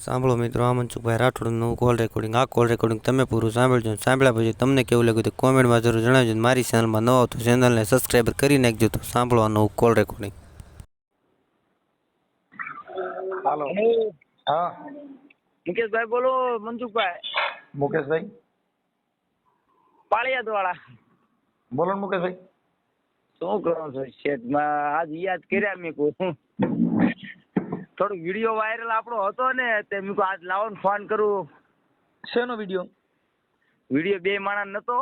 સાંભળો મિત્રો, આ મનસુખભાઈ રાઠોડનું નવું કોલ રેકોર્ડિંગ. આ કોલ રેકોર્ડિંગ તમે પૂરું સાંભળજો. સાંભળ્યા પછી તમને કેવું લાગ્યું તે કોમેન્ટમાં જરૂર જણાવજો. મારી ચેનલમાં ન હો તો ચેનલને સબસ્ક્રાઈબર કરી નાખજો. તો સાંભળો આ નવું કોલ રેકોર્ડિંગ. હાલો. હેલો, હા મુકેશભાઈ બોલો. મનસુખભાઈ મુકેશભાઈ પાળિયાદ વાળા. બોલો ને મુકેશભાઈ. શું કરો છો શેઠમાં? આજ યાદ કર્યા મેં કહું થોડોક વિડીયો વાયરલ આપણો હતો ને તે મેં કહું આજ લાવો ને ફોન કરું. શેનો વિડીયો? વિડીયો બે માણસ નતો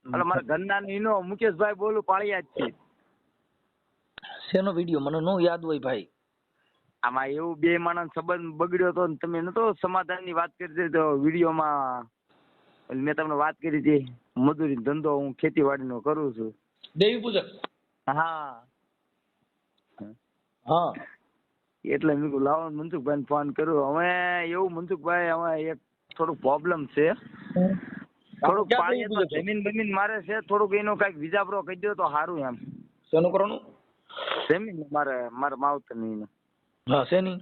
એટલે મારા ઘરના ઈનો મુકેશભાઈ બોલું પાળિયાદ છે. શેનો વિડીયો મને નો યાદ હોય ભાઈ. આમાં એવું બે માણસ સંબંધ બગડ્યો હતો ને તમે નતો સમાધાનની વાત કરી હતી તો વિડીયોમાં મેં તમને વાત કરી હતી. મજૂરી ધંધો હું ખેતીવાડીનો કરું છું. દેવી પૂજક. હા હા એટલે મેં કહ્યું લાવો મનસુખભાઈને ફોન કરું. હવે એવું મનસુખભાઈ હવે એક થોડુંક પ્રોબ્લેમ છે. થોડુંક પાળિયાદમાં જમીન બમીન મારે છે. થોડુંક એનો કઈક વિજાપરો કહી દો તો સારું એમ. શેનું કરવાનું? જમીન મારા માવતરની. હા શેની?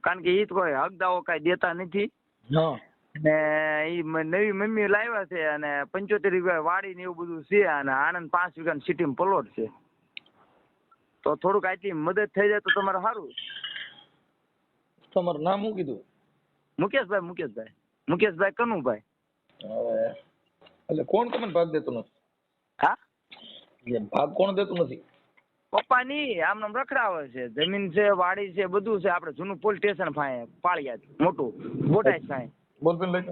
કારણ કે એ તો કોઈ હક દાવો કઈ દેતા નથી. હા ને એ નવી મમ્મી લાવ્યા છે અને 75 વીઘા વાડી ને એવું બધું છે અને આણંદ 5 વીઘા સિટીમાં પ્લોટ છે. તો થોડુંક આટલી મદદ થઈ જાય તો તમારે સારું. તમારું નામ શું કીધું? મુકેશભાઈ કનુભાઈ. એટલે કોણ તમને ભાગ દેતું નથી? હા ભાગ કોણ દેતું નથી? પપ્પાની આમ નામ રખડાવે છે. જમીન છે, વાડી છે, બધું છે. આપણે જૂનું પોલીસ સ્ટેશન પાસે પાળિયાદ મોટું બોટાઈ પાસે. બોલ પેન લઈ.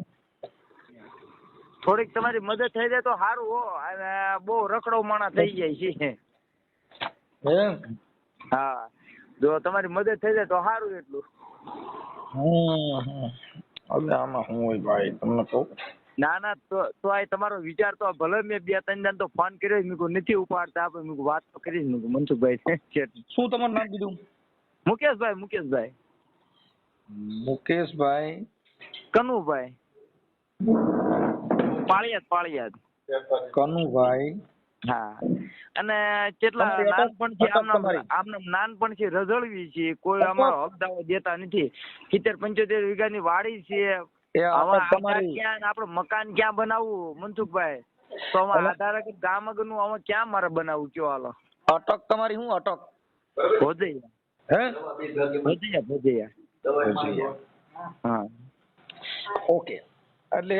થોડીક તમારી મદદ થઈ જાય તો સારું હો. અને બહુ રખડો માણા થઈ જાય છે. હા જો તમારી મદદ થઈ જાય તો સારું એટલું. હવે આમાં શું હોય ભાઈ તમને કહું. ના તો આ તમારો વિચાર તો ભલે મેં 2-3 જણ તો ફોન કર્યો મેં કહું નથી ઉપાડતા. આપણે મેં કહું વાત તો કરીશ મેં કહું મનસુખભાઈ. શું તમારું નામ કીધું? મુકેશભાઈ મુકેશભાઈ કનુભાઈ પાળિયાદ. કનુભાઈ. હા અને કેટલા તમારી નાનપણથી તમારી. આમનામ નાનપણથી રઝળવી છે. કોઈ અમારો હક દાવો દેતા નથી. 70-75 વીઘાની વાડી છે. એ હવે આપણે આધાર તમારી ક્યાં આપણે મકાન ક્યાં બનાવવું મનસુખભાઈ? તો હવે આધાર ગામ આગળનું હવે ક્યાં મારે બનાવવું કયો હાલો? અટક તમારી શું અટક? ભોજૈયા. હા ઓકે. એટલે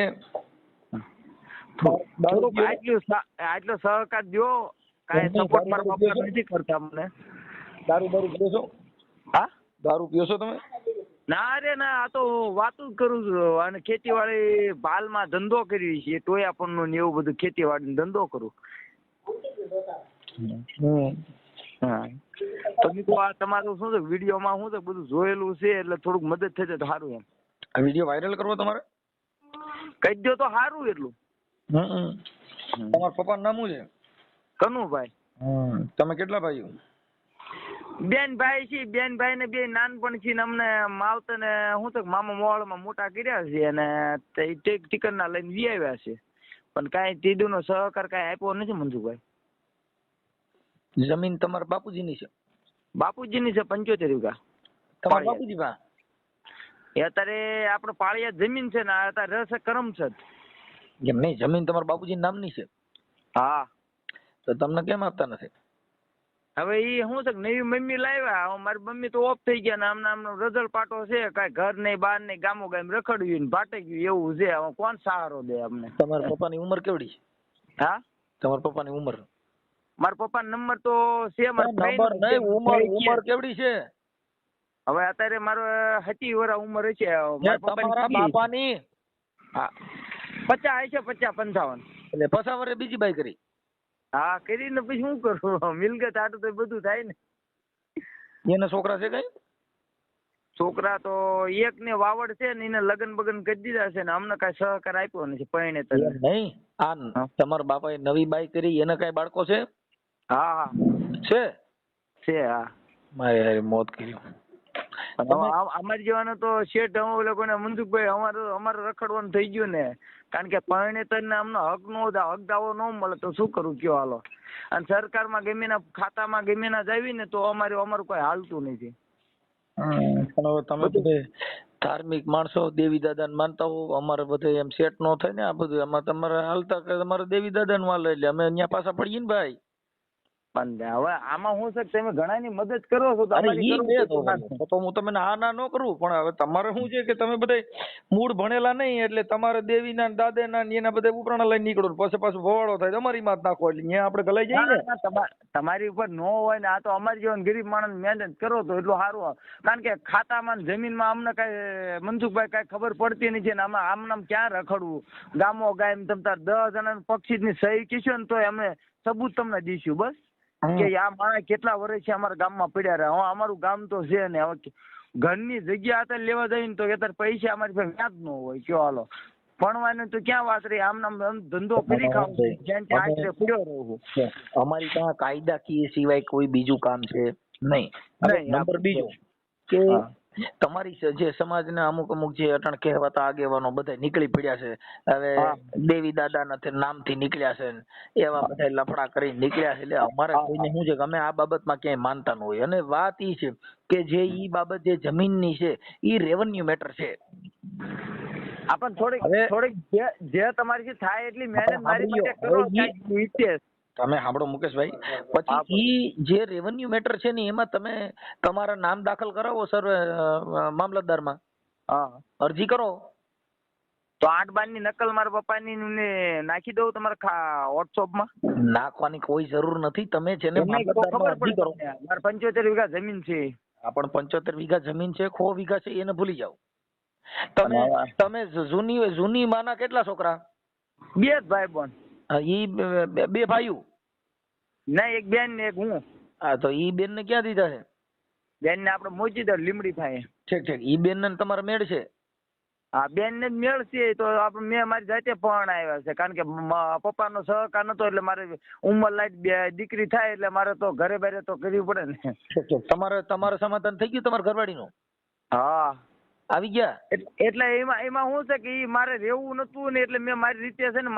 થોડુંક આટલો સહકાર દો. કાંઈ સપોર્ટ મારા પપ્પા નથી કરતા મને. દારૂ પીઓ છો? હા દારૂ પીઓ છો તમે? ના રે ના, આ તો વાતું જ કરું છું. અને ખેતીવાડી હાલમાં ધંધો કરવી છે. ટોયાપણનો ને એવું બધું ખેતીવાડીનો ધંધો કરું. હા તો મિત્રો આ તમારું શું છે વિડીયોમાં શું છે બધું જોયેલું છે એટલે થોડુંક મદદ થઈ જાય તો સારું એમ. આ વિડીયો વાયરલ કરવો તમારે? કહી દો તો સારું એટલું. તમારા પપ્પાનું નામ શું છે? કનુભાઈ. તમે કેટલા ભાઈઓ? બેન ભાઈ છે. બેન ભાઈ ને બે નાનપણથી ને અમને માવતર ને શું છે મામા મોવાળમાં મોટા કર્યા છે અને ટીકરના લઈને વી આવ્યા છે. પણ કાંઈ તીડુનો સહકાર કાંઈ આપ્યો નથી મનસુખભાઈ. જમીન તમારા બાપુજીની છે? બાપુજીની છે 75 વીઘા. તમારા બાપુજી પાસે? એ અત્યારે આપણે પાળિયાદ જમીન છે ને અત્યારે રસ કરમ છે. એમ નહીં, જમીન તમારા બાપુજીના નામની છે? હા તો તમને કેમ આપતા નથી? હવે એ શું છે નવી મમ્મી લાવ્યા. મારી મમ્મી તો ઓફ થઈ ગયા ને આમનો રઝળ પાટો છે. કાંઈ ઘર નહીં બહાર નહીં ગામો ગામ રખડ્યું ને ભાટે ગયું એવું છે. હવે કોણ સહારો દે અમને? તમારા પપ્પાની ઉંમર કેવડી છે? હા તમારા પપ્પાની ઉંમર? મારા પપ્પા નંબર તો છે નંબર નહીં, ઉંમર કેવડી છે? હવે અત્યારે મારો 70 વર્ષ ઉંમર છે. તમારા બાપાની? હા 50 છે. 50-55. એટલે 50 વર્ષે બીજી બાઈ કરી? હા કરીને પછી શું કરું? મિલકત આટું તો બધું થાય ને. એને છોકરા છે કઈ? છોકરા તો એક ને વાવડ છે ને એને લગ્ન બગન કરી દીધા છે ને અમને કઈ સહકાર આપ્યો નથી પરણે તને. નહીં, આ તમારા બાપાએ નવી બાઈ કરી એને કઈ બાળકો છે? હા છે. હા મારે હારે મોત કર્યું. અમારી જેવાનો તો શેઠ અમે લોકોને મનસુખભાઈ અમારે રખડવાનું થઈ ગયું ને. કારણ કે પરણેતર ને અમને હક દાવો ન મળે તો શું કરું કયો હાલો. અને સરકારમાં ગમે ખાતામાં ગમે જાવી ને તો અમારું કોઈ હાલતું નથી. પણ હવે તમે બધે ધાર્મિક માણસો દેવી દાદાને માનતા હો, અમારે બધે એમ સેટ નો થાય ને આ બધું. એમાં તમારે હાલતા કે તમારે દેવી દાદાને માલે એટલે અમે અહીંયા પાછા પડીએ ને ભાઈ. પણ હવે આમાં હું છે કે તમે ઘણાની મદદ કરો છો તો અરે અમારી ઈ કરો બે છો તો તો ના. તો હું તમને હા ના ન કરું, પણ હવે તમારે શું છે કે તમે બધા મૂળ ભણેલા નહીં એટલે તમારે દેવીના ને દાદાના ને એના બધા ઉપરાણા લઈને નીકળો પછી પાછું ભવાડો થાય તમારી માત નાખો એટલે અહીંયા આપણે ગલાઈ જઈએ ને. ના, તમારી ઉપર નો હોય ને આ તો અમારી જેવા ગરીબ માણસ મહેનત કરો તો એટલું સારું. કારણ કે ખાતામાં ને જમીનમાં અમને કઈ મનસુખભાઈ કઈ ખબર પડતી નથી ને આમ નામ ક્યાં રખડવું. ગામો ગામ તમ તાર 10 જણાની પક્ષીની સહી કીશું ને તો અમે સબૂત તમને દઈશું બસ કે આ માણસ કેટલા વર્ષથી અમારા ગામમાં પડ્યા રહ્યા. હવે અમારું ગામ તો છે ને હવે ઘરની જગ્યા અત્યારે લેવા જઈએ ને તો અત્યારે પૈસા અમારી પાસે વ્યાજ ન હોય. કયો હાલો ભણવાનું તો ક્યાં વાત રહી, આમ નામ ધંધો કરી ખાવ જ્યાં ત્યાં આશરે પડ્યો રહું. અમારી પાસે કાયદાકીય સિવાય કોઈ બીજું કામ છે નહીં. નંબર બીજો કે તમારી જે સમાજના અમુક જે અટણ કહેવાતા આગેવાનો બધા નીકળી પડ્યા છે. હવે દેવી દાદા નથી નામથી નીકળ્યા છે ને એવા બધા લફડા કરી નીકળ્યા છે. એટલે અમારે કોઈને શું છે કે અમે આ બાબતમાં ક્યાંય માનતા ન હોય. અને વાત ઈ છે કે જે ઈ બાબત જે જમીનની છે ઈ રેવન્યુ મેટર છે. આપણ થોડીક જે તમારી થાય એટલી મહેનત મારી માટે કરો. તમે સાંભળો મુકેશભાઈ, પછી ઈ જે રેવન્યુ મેટર છે ને એમાં તમે તમારા નામ દાખલ કરાવો સર મામલતદારમાં. અરજી કરો તો 8/12 ની નકલ મારા પપ્પાની ને નાખી દઉં તમારા વોટ્સઅપમાં. નાખવાની કોઈ જરૂર નથી. તમે છે ને મામલતદારમાં અરજી કરો. મારે 75 વીઘા જમીન છે. આ પણ 75 વીઘા જમીન છે, 100 વીઘા છે એને ભૂલી જાઓ. તમે જૂની માના કેટલા છોકરા? 2 ભાઈ બોન. ઈ બે ભાઈઓ? ના, એક બેન ને એક હું. હા, તો ઈ બેન ને ક્યાં દીધા છે? બેન ને આપણે મોચીદર લીમડી થાય. ઠીક. ઈ બેન ને તમારે મેળ છે? હા, બેન ને મેળ છે તો આપણે મેં મારી જાતે પણ આવ્યા છે. કારણ કે પપ્પાનો સહકાર નતો એટલે મારે ઉંમર લાયક દીકરી થાય એટલે મારે તો ઘરે બારે તો કરવી પડે ને. તમારે સમાધાન થઈ ગયું તમારા ઘરવાળીનું? હા, આવી ગયા. એટલે એમાં શું છે કે મારે રહેવું નતું ને એટલે મેં મારી રીતે છે ને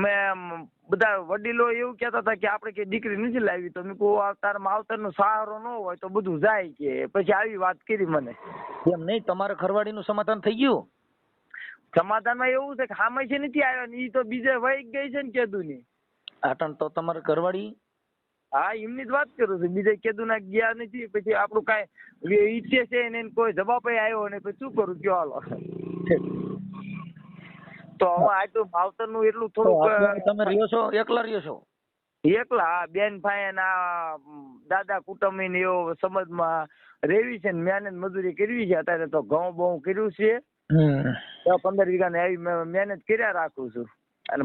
મેં બધા વડીલો એવું કહેતા હતા કે આપણે કે દીકરી નથી લાવી તો મેં કહું તારા માવતરનો સહારો ન હોય તો બધું જાય કે પછી આવી વાત કરી મને. એમ નહીં, તમારા ઘરવાળીનું સમાધાન થઈ ગયું? સમાધાનમાં એવું છે કે હામેથી નથી આવ્યો ને ઈ તો બીજે વહી ગઈ છે ને કેદુની. આટણ તો તમારા ઘરવાળી? હા, એમની જ વાત કરું છું. બીજે કેદુના ગયા નથી. પછી આપણું કાંઈ ઈચ્છે છે ને કોઈ જવાબ આવ્યો ને પછી શું કરું કયો હાલો. તો હવે આ તો માવતરનું એટલું થોડુંક. તમે રહ્યો છો એકલા રહ્યો છો? એકલા. હા, બેન ભાઈ ના દાદા કુટુંબી ને એવો સમજમાં રેવી છે ને મહેનત મજૂરી કરવી છે. અત્યારે તો ઘઉં બહુ કર્યું છે. 15 વીઘા ને આવી મહેનત કર્યા રાખું છું. અને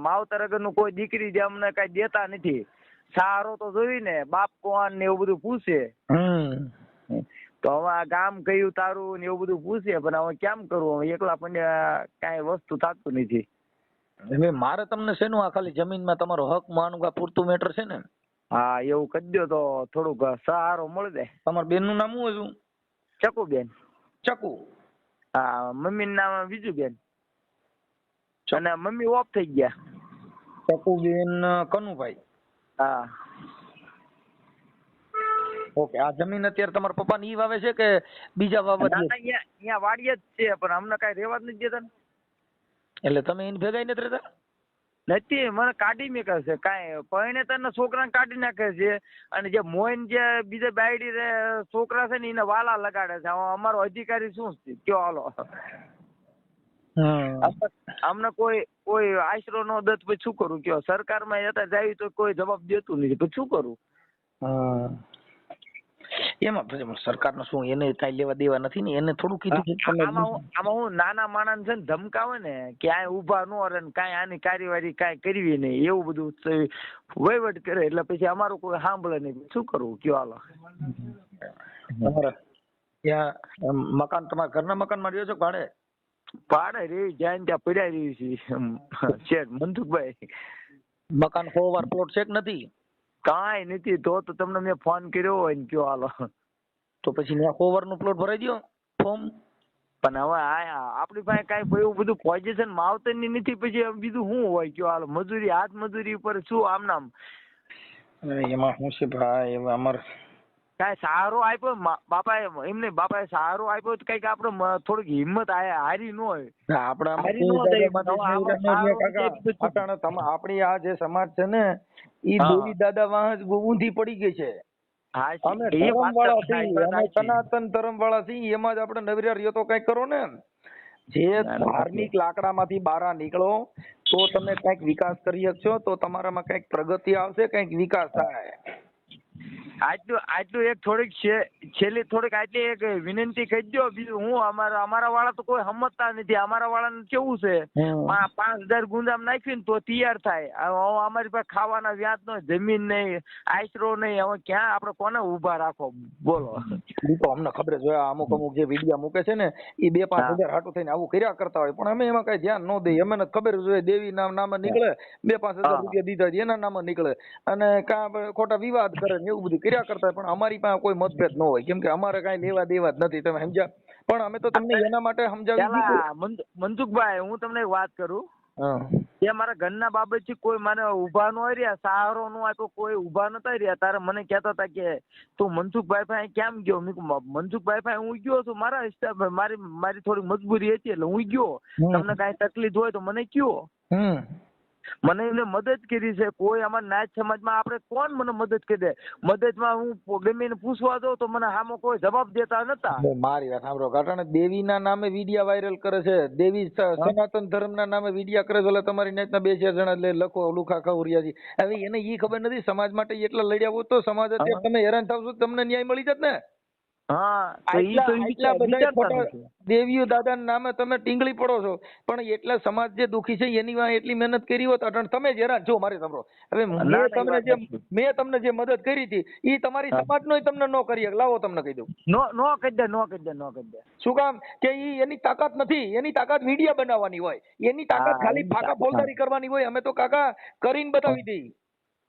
માવતર અગર નું કોઈ દીકરી જે અમને કઈ દેતા નથી. સહારો તો જોઈ ને, બાપ કોણ ને એવું બધું પૂછે. તો હવે આ ગામ કયું તારું ને એવું બધું પૂછે પણ હવે કેમ કરવું. હવે એકલા પણ કઈ વસ્તુ થતું નથી. મારે તમને શેનું આ ખાલી જમીનમાં તમારો હક માનું પૂરતું મેટર છે ને? હા, એવું કરી દો તો થોડુંક સહારો મળી જાય. તમારા બેન નું નામ શું હતું? ચકુબેન. ચકુ? હા, મમ્મી નું નામ બીજુબેન. અને મમ્મી ઓફ થઈ ગયા. ચકુબેન કનુભાઈ? હા. ઓકે. આ જમીન અત્યારે તમારા પપ્પા ની વાવે છે કે બીજા વાવે? અહીંયા વાડીએ જ છે પણ અમને કઈ રેવા જ નથી દેતા. એટલે તમે એની ભેગા નથી રહેતા? નથી, મને કાઢી મેકે છે. કાંઈ પરણેતરના છોકરાને કાઢી નાખે છે અને જે મોઈન જે બીજા બાયડી છોકરા છે ને એને વાલા લગાડે છે. અમારો અધિકારી શું કયો હાલો. અમને કોઈ આશરો નો દત પછી શું કરું કયો. સરકારમાં અત્યારે જાય તો કોઈ જવાબ દેતું નથી પછી શું કરું. એમાં સરકારનું શું, એને કઈ લેવા દેવા નથી ને. એને થોડું કીધું આમાં હું નાના માણસ છે ને ધમકાવે ને કે આ ઉભા ન રહે ને કાંઈ આની કાર્યવાહી કાંઈ કરવી નહીં એવું બધું વહીવટ કરે એટલે પછી અમારું કોઈ સાંભળે નહીં. શું કરવું કયો હાલો. ત્યાં મકાન તમારા ઘરના મકાનમાં રહ્યો છો ભાડે? ભાડે રહી જ્યાં ત્યાં પડ્યા રહી છે શેઠ મનસુખભાઈ. મકાન 100 વાર પ્લોટ છે કે નથી? કાંઈ નથી. તો તમને મેં ફોન કર્યો હોય ને કયો હાલો. તો પછી 100 વાર નું પ્લોટ ભરાઈ દો ફોર્મ. પણ હવે આપણી પાસે કાંઈ એવું બધું પોઝિશન માવતર ની નથી પછી બીજું શું હોય કયો હાલો. મજૂરી હાથ મજૂરી ઉપર શું આમ નામ. એમાં શું છે ભાઈ, અમારે કાંઈ સહારો આપ્યો બાપાએ એમને બાપાએ સહારો આપ્યો તો કઈક આપણે થોડીક હિંમત હારી ન હોય. આપણી આ જે સમાજ છે ને ઈ દેવી દાદા વાહ ઊંધી પડી ગઈ છે. અમે ધર્મ વાળા છીએ, અમે સનાતન ધર્મ વાળા છીએ, એમાં જ આપણે નવરા રહ્યો તો કઈક કરો ને. જે ધાર્મિક લાકડામાંથી બહાર નીકળો તો તમે કઈક વિકાસ કરી શકશો, તો તમારામાં કઈક પ્રગતિ આવશે, કઈક વિકાસ થાય. આટલું એક થોડીક છેલ્લી થોડીક આટલી એક વિનંતી કરી દો. બીજું હું અમારા વાળા તો કોઈ સમજતા નથી. અમારા વાળાને કેવું છે 5,000 ગુંદામ નાખ્યું ને તો તૈયાર થાય. અમારી પાસે ખાવાના વ્યાજ નો જમીન નહીં, આશરો નહીં, હવે ક્યાં આપણે કોને ઉભા રાખો બોલો. તો અમને ખબર છે અમુક જે વિડિયા મૂકે છે ને એ 2-5 હજાર હાટું થઈને આવું કર્યા કરતા હોય, પણ અમે એમાં કઈ ધ્યાન ન દઈએ. અમને ખબર છે દેવી નામે નીકળે 2-5 હજાર રૂપિયા દીધા એના નામે નીકળે અને કાં ખોટા વિવાદ કરે ને એવું બધું કર્યા કરતા હોય. પણ અમારી પાસે કોઈ મતભેદ ન હોય, કેમ કે અમારે કઈ લેવા દેવા જ નથી. તમે સમજ્યા? પણ અમે તો તમને એના માટે સમજાવી. મનસુખભાઈ હું તમને એક વાત કરું કે મારા ઘરના બાબતથી કોઈ મને ઉભા ન રહ્યા, સહારો નો આપ્યો, કોઈ ઉભા નતા રહ્યા. તારે મને કહેતા હતા કે તું મનસુખભાઈ પાસે કેમ ગયો? મનસુખભાઈ પાસે હું ગયો છું, મારા હિસાબે મારી થોડી મજબૂરી હતી એટલે હું ગયો. તમને કઈ તકલીફ હોય તો મને કયો. મને એમને મદદ કરી છે. કોઈ અમારા નાચ સમાજમાં આપણે કોણ મને મદદ કરી દે? મદદમાં હું ગમે એને પૂછવા જાઉં તો મને આમાં કોઈ જવાબ દેતા નતા. મારી વાત સાંભળો, ઘાટાને દેવીના નામે વિડિયા વાયરલ કરે છે, દેવી સનાતન ધર્મના નામે વિડિયા કરે છે. એટલે તમારી નેટના 2-4 જણા લખો લુખા ખવરિયાજી. હવે એને ઈ ખબર નથી સમાજ માટે એટલા લડ્યા હોત તો સમાજ અત્યારે તમે હેરાન થાવશો, તમને ન્યાય મળી જાત ને. દેવીઓ દાદાના નામે તમે ટીંગળી પડો છો, પણ એટલા સમાજ જે દુખી છે એની વાંહે એટલી મહેનત કરી હોત અટણ તમે જ હેરાન છો. મારી સાંભળો, હવે મેં તમને જે મદદ કરી હતી એ તમારી સમાજનો તમને ન કરી. લાવો તમને કહી દઉં, નો કરી દે. શું કામ? કે એની તાકાત નથી. એની તાકાત વિડિયા બનાવવાની હોય, એની તાકાત ખાલી ફાકા ફોલદારી કરવાની હોય. અમે તો કાકા કરીને બતાવી દઈ.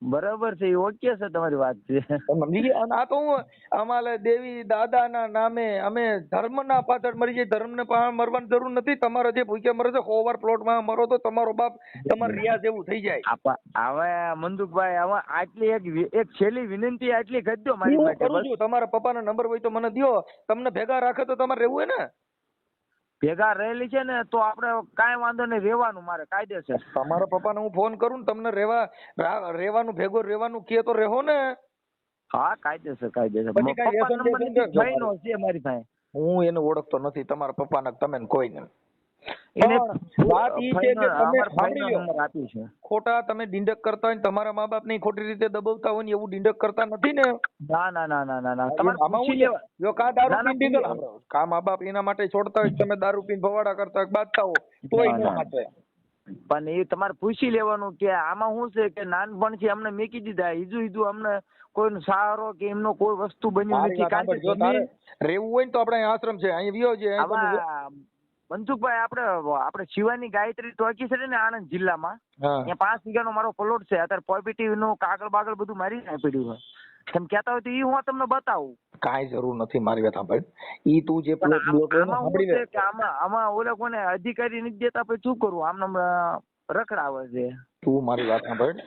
બરાબર છે, ઓકે છે તમારી વાત છે. અને આ તો હું અમારે દેવી દાદાના નામે અમે ધર્મના પાછળ મરી જાય. ધર્મને મરવાની જરૂર નથી. તમારે જે ભૂખ્યા મરે છે 100 વાર પ્લોટમાં મરો તો તમારો બાપ તમારે રિયા જેવું થઈ જાય. હવે મનસુખભાઈ હવે આટલી એક છેલ્લી વિનંતી આટલી કરી દો મારી માટે. કરું છું. તમારા પપ્પાનો નંબર હોય તો મને દયો. તમને ભેગા રાખે તો તમારે રહેવું હોય ને? ભેગા રહેલી છે ને તો આપણે કાંઈ વાંધો નહીં, રહેવાનું મારે કાયદેસર. તમારા પપ્પાને હું ફોન કરું ને તમને રહેવાનું ભેગું રહેવાનું કે તો રહો ને. હા કાયદેસર. મારી પાસે હું એને ઓળખતો નથી તમારા પપ્પાના, તમે કોઈને. વાત ઈ છે કે તમે ખોટા તમે ડીંડક કરતા હોય, તમારા મા બાપ ને ખોટી રીતે દબાવતા હોય ને એવું ડીંડક કરતા નથી ને? ના. કા મા બાપ એના માટે છોડતા હોય, તમે દારૂ પીને ભવાડા કરતા હોય, બાંધતા હો તોય ન માટે. પણ એ તમારે પૂછી લેવાનું કે આમાં શું છે કે નાનપણથી અમને મેકી દીધા. ઈજુ અમને કોઈ સહારો કે એમનો કોઈ વસ્તુ બન્યું નથી. રહેવું હોય ને તો આપણે આશ્રમ છે અહીં વિયો છે. મનસુખભાઈ આપણે શિવાની ગાયત્રી ટોકી છે ને આણંદ જિલ્લામાં, ત્યાં 5 વીઘાનો મારો પ્લોટ છે. અત્યારે પોઝિટિવ નું કાગળ બાગળ બધું મારી પડ્યું છે. તમે કહેતા હોય તો એ હું તમને બતાવું. કાંઈ જરૂર નથી. મારી વાત સાંભળ, ઈ તું જે આમાં ઓલા કોને અધિકારી નથી દેતા, પછી શું કરવું? આમને રખડાવે છે. તું મારી વાત સાંભળ,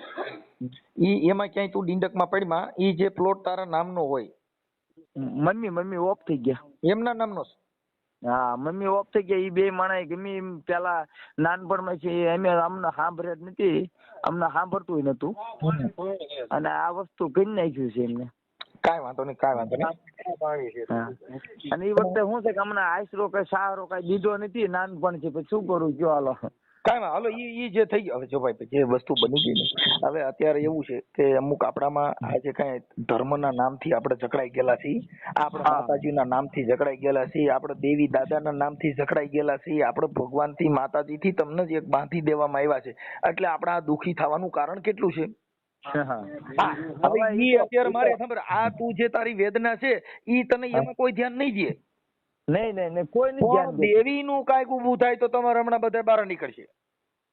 ઈ એમાં ક્યાંય તું ડીંડકમાં પડમાં ઈ જે પ્લોટ તારા નામનો હોય. મમ્મી ઓફ થઈ ગયા. એમના નામનો? હા, મમ્મી ઓફ થઈ ગયા. એ 2 માણસ ગમે પેલા નાનપણમાં છે અમે અમને સાંભળે જ નથી, અમને સાંભળતું નતું, અને આ વસ્તુ કરી નાખ્યું છે એમને. કાંઈ વાંધો નહીં. અને એ વખતે શું છે કે અમને આશરો કઈ સહારો કઈ દીધો નથી નાનપણ છે. પછી શું કરું કયો? હાલો કાંઈ હાલો ઈ જે થઈ ગયું. હવે જો ભાઈ જે વસ્તુ બની ગઈ ને, હવે અત્યારે એવું છે કે અમુક આપણામાં આજે કઈ ધર્મના નામથી આપણે જકડાઈ ગયેલા છીએ, આપણે માતાજીના નામથી જકડાઈ ગયેલા છીએ, આપણે દેવી દાદાના નામથી જકડાઈ ગયેલા છીએ, આપણે ભગવાનથી માતાજીથી તમને જ એક બાંધી દેવામાં આવ્યા છે. એટલે આપણે આ દુઃખી થવાનું કારણ કેટલું છે? હવે ઈ અત્યારે મારે ખબર, આ તું જે તારી વેદના છે ઈ તને એમાં કોઈ ધ્યાન નહીં દે. નહીં કોઈ નહીં ધ્યાન દે. દેવીનું કાંઈક ઊભું થાય તો તમારે હમણાં બધા બહાર નીકળશે.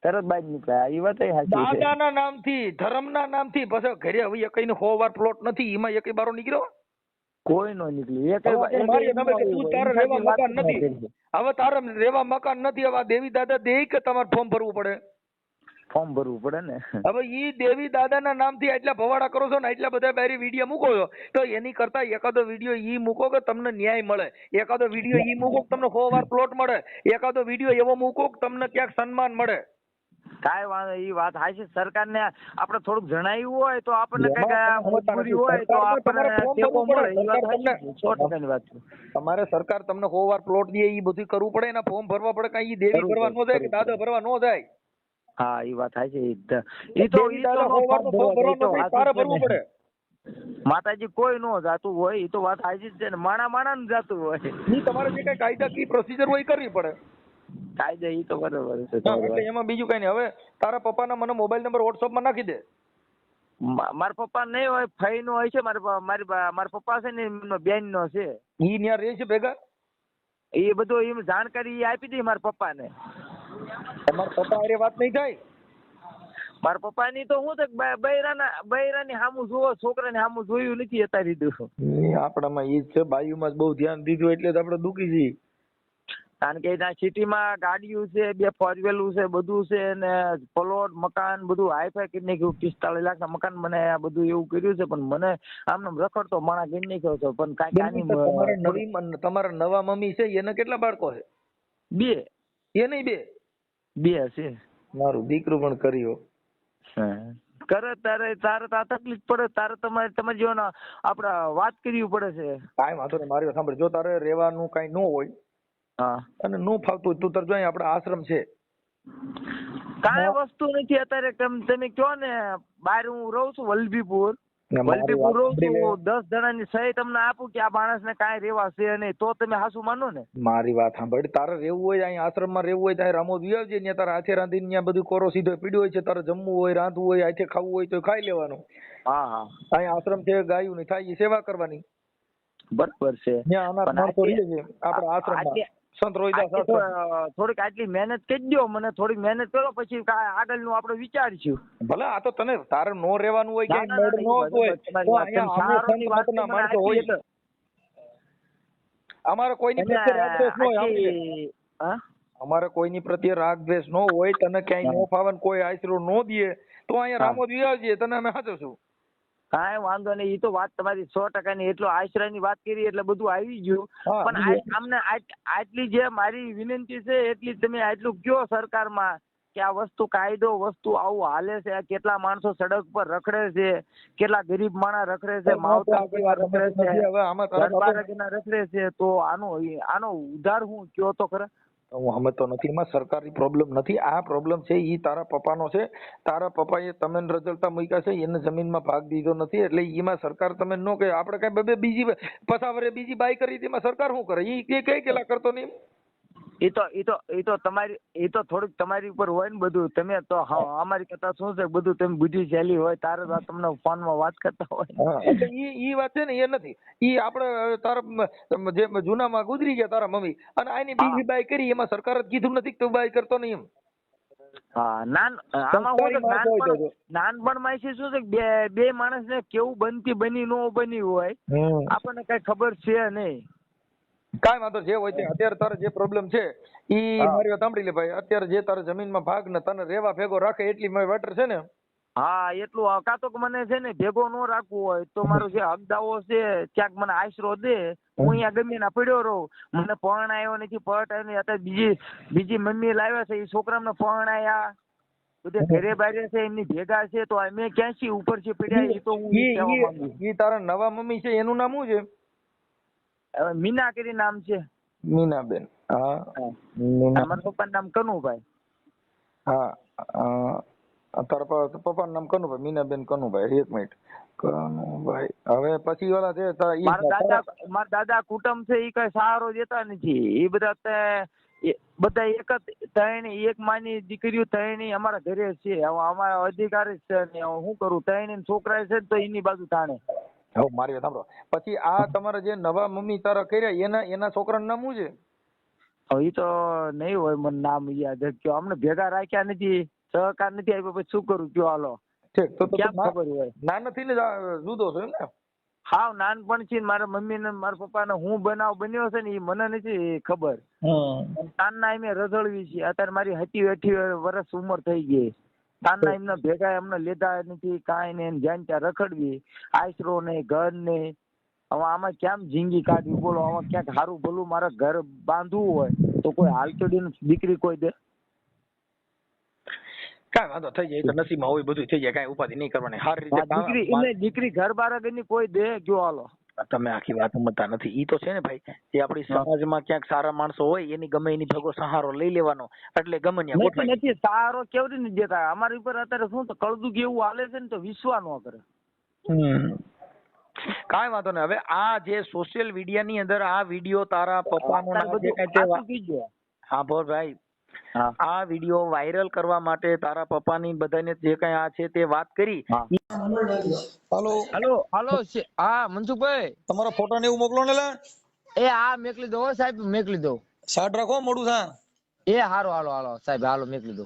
તરત બહાર નીકળ્યા. એ વાત સાચી છે. દાદાના નામથી, ધર્મના નામથી પછી ઘરે હવે એકઈને 100 વાર પ્લોટ નથી, એમાં એકે બારો નીકળ્યો? કોઈ નો નીકળ્યું. હવે તારે રહેવા મકાન નથી. હવે દેવી દાદા દે કે તમારે ફોર્મ ભરવું પડે? ફોર્મ ભરવું પડે ને. હવે ઈ દેવી દાદાના નામથી એટલા ભવાડા કરો છો ને, એટલા બધા બારી વિડીયો મૂકો છો, તો એની કરતા એકાદો વિડીયો ઈ મૂકો કે તમને ન્યાય મળે. એકાદો વિડીયો ઈ મૂકો કે તમને 100 વાર પ્લોટ મળે. એકાદો વિડીયો એવો મૂકો કે તમને ક્યાંક સન્માન મળે. કાંઈ વાંધો, ઈ વાત હાચી. સરકારને આપણે થોડુંક જણાવ્યું હોય તો આપણને કઈક મજબૂરી હોય તો આપણને ટેકો મળે. ઈ વાત હાચી, 100%ની વાત છે. તમારે સરકાર તમને 100 વાર પ્લોટ દે, ઈ બધું કરવું પડે, એના ફોર્મ ભરવા પડે. કાંઈ ઈ દેવી ભરવા ન જાય કે દાદા ભરવા ન જાય. હા, ઈ વાત હાચી. ઈ તો તારે ભરવું પડે. માતાજી કોઈ નો જાતું હોય, ઈ તો વાત હાચી જ છે ને. માણા ને જાતું હોય. ઈ તમારે જે કઈ કાયદાકીય પ્રોસિજર હોય એ કરવી પડે. કાયદા ઈ તો બરોબર છે. એટલે એમાં બીજું કઈ નહીં. હવે તારા પપ્પાના મને મોબાઈલ નંબર WhatsApp માં નાખી દે. મારા પપ્પા નહીં હોય, ફઈ નો હોય છે. મારા પપ્પા છે ને બેન નો છે. ઈ ન્યા રહે છે ભેગા? એ બધું એમ જાણકારી આપી દી મારા પપ્પા ને. તમારા પપ્પા હારે વાત નહીં થાય? મારા પપ્પા ની તો હું તો બૈરાની સામું જોવો, છોકરાની સામું જોયું નથી અત્યારે દીધું. આપણામાં ઈ જ છે, બાયુમાં જ બહુ ધ્યાન દીધું એટલે જ આપણે દુખી છીએ. કારણ કે ત્યાં સિટીમાં ગાડીઓ છે, 2 ફોરવ્હીલું છે, બધું છે ને પ્લોટ મકાન બધું હાઈફાઈ કરી નાખ્યું. 45 લાખના મકાન મને આ બધું એવું કર્યું છે. પણ મને આમને રખડતો માણસ કરી નાખ્યો છે. પણ કાંઈ તમારા નવા મમ્મી છે એને કેટલા બાળકો છે? 2. એ નહીં 2 છે. મારું દીકરું પણ કર્યો કરે તારે આ તકલીફ પડે. તારે તમારે જેવાના આપણે વાત કરવી પડે છે. કાંઈ વાંધો નહીં. મારી વાત સાંભળ. જો તારે રહેવાનું કાંઈ ન હોય અને નો ફાવતું તું તાર જો આપડા આશ્રમ છે, કાંઈ વસ્તુ નથી અત્યારે. તમે કહો ને, બહાર હું રહું છું વલભીપુર રહું છું. 10 જણાની સહી તમને આપું કે આ માણસને કાંઈ રહેવા છે નહીં, તો તમે હાસુ માનો ને. મારી વાત સાંભળ. તારે રહેવું હોય અહીંયા આશ્રમમાં રહેવું હોય ત્યાં રામોદ આવજે. ત્યાં તારા હાથે રાંધીને ત્યાં બધું કોરો સીધો પીડ્યો હોય છે. તારે જમવું હોય, રાંધવું હોય, હાથે ખાવું હોય તો ખાઈ લેવાનું. હા. અહીંયા આશ્રમ છે, ગાયું ની થાય સેવા કરવાની. બરાબર છે. ત્યાં અનાથ માણસો રહે છે આપણા આશ્રમમાં. થોડીક આટલી મહેનત કરી દો મને. થોડીક મહેનત કરો, પછી આગળનું આપણે વિચારીશું. ભલે આ તો તને તારે નો રહેવાનું હોય કે મેળ નો હોય તો અહીંયા અમે માણસો હોય. અમારે કોઈની પ્રત્યે રાગદ્વેષ ન હોય. અમારે કોઈની પ્રત્યે રાગદ્વેષ ન હોય. તને ક્યાંય નો ફાવન કોઈ આશરો નો દે તો અહીંયા રામોદ આવજે. તને અમે સાચવશું. કાંઈ વાંધો નહીં. એ તો વાત તમારી 100%ની. એટલો આશ્રયની વાત કરી એટલે બધું આવી ગયું. પણ અમને આટલી જે મારી વિનંતી છે એટલી તમે આટલું કયો સરકારમાં કે આ વસ્તુ કાયદો વસ્તુ આવું હાલે છે. કેટલા માણસો સડક પર રખડે છે, કેટલા ગરીબ માણસ રખડે છે, માવતર રખડે છે, રખડે છે. તો આનો ઉધાર હું કયો તો ખરા. હું સમજતો નથી. એમાં સરકારી પ્રોબ્લેમ નથી. આ પ્રોબ્લેમ છે ઈ તારા પપ્પાનો છે. તારા પપ્પાએ તમે રજળતા મૂક્યા છે, એને જમીનમાં ભાગ દીધો નથી. એટલે એમાં સરકાર તમે નો કે આપણે કઈ બીજી પસાવરે બીજી બાઈ કરી એમાં સરકાર શું કરે? ઈ કઈ કેલા કરતો નહીં. એ તો થોડીક તમારી ઉપર હોય ને બધું. તમે તો અમારી કરતા શું છે બધું તમે બુદ્ધિશાળી હોય, તારે તમને ફોનમાં વાત કરતા હોય. એટલે ઈ વાત છે ને એ નથી. ઈ આપણે તારા જે જૂનામાં ગુજરી ગયા તારા મમ્મી અને આની બીજી બાઈ કરી એમાં સરકાર જ કીધું નથી કે તું બાઈ કરતો નહીં એમ. હા, આમાં હું નાનપણમાં છે શું છે બે માણસને કેવું બની ન બની હોય આપણને કઈ ખબર છે નહીં. કાંઈ વાંધો જે હોય તે. અત્યારે તારે જે પ્રોબ્લેમ છે ઈ મારી વાત સાંભળી લે ભાઈ. અત્યારે જે તારે જમીનમાં ભાગ ને તને રેવા ભેગો રાખે એટલી મારી વેટર છે ને. હા, એટલું. કાં તો મને છે ને ભેગો ન રાખવું હોય તો મારો જે હકદાવો છે ક્યાંક મને આશરો દે. હું અહીંયા ગમે ના પડ્યો રહું. મને પરણાયો નથી, પરણાયો નહીં. અત્યારે બીજી મમ્મી લાવ્યા છે, એ છોકરાને પરણાયા બધે ઘરે બારે છે, એમની ભેગા છે. તો અમે ક્યાંથી ઉપર છે પડ્યા. એ તો હું ઈ તારા નવા મમ્મી છે એનું નામ શું છે? મીના કરી નામ છે. મીનાબેન. હા, મારા પપ્પાનું નામ કનુભાઈ. હા, તારા પપ્પાનું નામ કનુભાઈ. મીનાબેન કનુભાઈ. 1 મિનિટ. કનુભાઈ. હવે પછી ઓલા છે મારા દાદા કુટુંબ છે એ કઈ સહારો દેતા નથી. એ બધા એક જ એક માની દીકરીઓ ત્રણેય અમારા ઘરે છે. અમારા અધિકાર છે ને હું કરું. ત્રણેય છોકરા છે તો એની બાજુ તાણે. હવે મારી વાત સાંભળો. પછી આ તમારા જે નવા મમ્મી તારા કર્યા એના છોકરાનું નામ શું છે? એ તો નહીં હોય મને નામ યાદ. કયો અમને ભેગા રાખ્યા નથી, સહકાર નથી આપ્યો, પછી શું કરું કયો? હાલો. ઠીક. તો ક્યાં ખબર હોય? નાનથી ને જુદો છો એમ ને? હાવ નાનપણથી મારા મમ્મી ને મારા પપ્પા ને હું બનાવ બન્યો છે ને એ મને નથી ખબર. નાના મેં રઝળવી છે. અત્યારે મારી 70-80 વર્ષ ઉંમર થઈ ગઈ. તારના એમના ભેગા એમને લીધા નથી કાંઈ ને જ્યાં ત્યાં રખડવી, આશરો ને ઘર ને. હવે આમાં કેમ જિંદગી કાઢવી બોલો? આમાં ક્યાંક સારું ભલું મારે ઘર બાંધવું હોય તો કોઈ હાલચોડી દીકરી કોઈ દે? કાંઈ વાંધો થઈ જાય, એ તો નસીબમાં હોય, બધું થઈ જાય, કાંઈ ઉપાધિ નહીં કરવાની. સારી દીકરી રીતે એમને દીકરી ઘર બાર ની કોઈ દે ગયો હાલો. તમે આખી વાત સમજતા નથી. ઈ તો છે ને ભાઈ, જે આપણી સમાજમાં ક્યાંક સારા માણસો હોય એની ગમે એની ભેગો સહારો લઈ લેવાનો, એટલે ગમે ત્યાં ગોઠવાય. નથી સારો કેવી રીતે દેતા? અમારી ઉપર અત્યારે શું તો કળદું કેવું હાલે છે ને તો વિશ્વાસ ન કરે. કાંઈ વાંધો નહીં. હવે આ જે સોશિયલ મીડિયા ની અંદર આ વિડીયો તારા પપ્પાનો હા બોલ ભાઈ, આ વિડીયો વાયરલ કરવા માટે તારા પપ્પાની બધાને જે કઈ આ છે તે વાત કરી. હાલો હાલો હાલો હા મનસુખભાઈ, તમારો ફોટો ને એવું મોકલો ને લા. એ હા મેકલી દો સાહેબ, મેકલી દો. સાડ રાખો મોડું થા. એ હારો હાલો હાલો સાહેબ, હાલો મેકલી દો.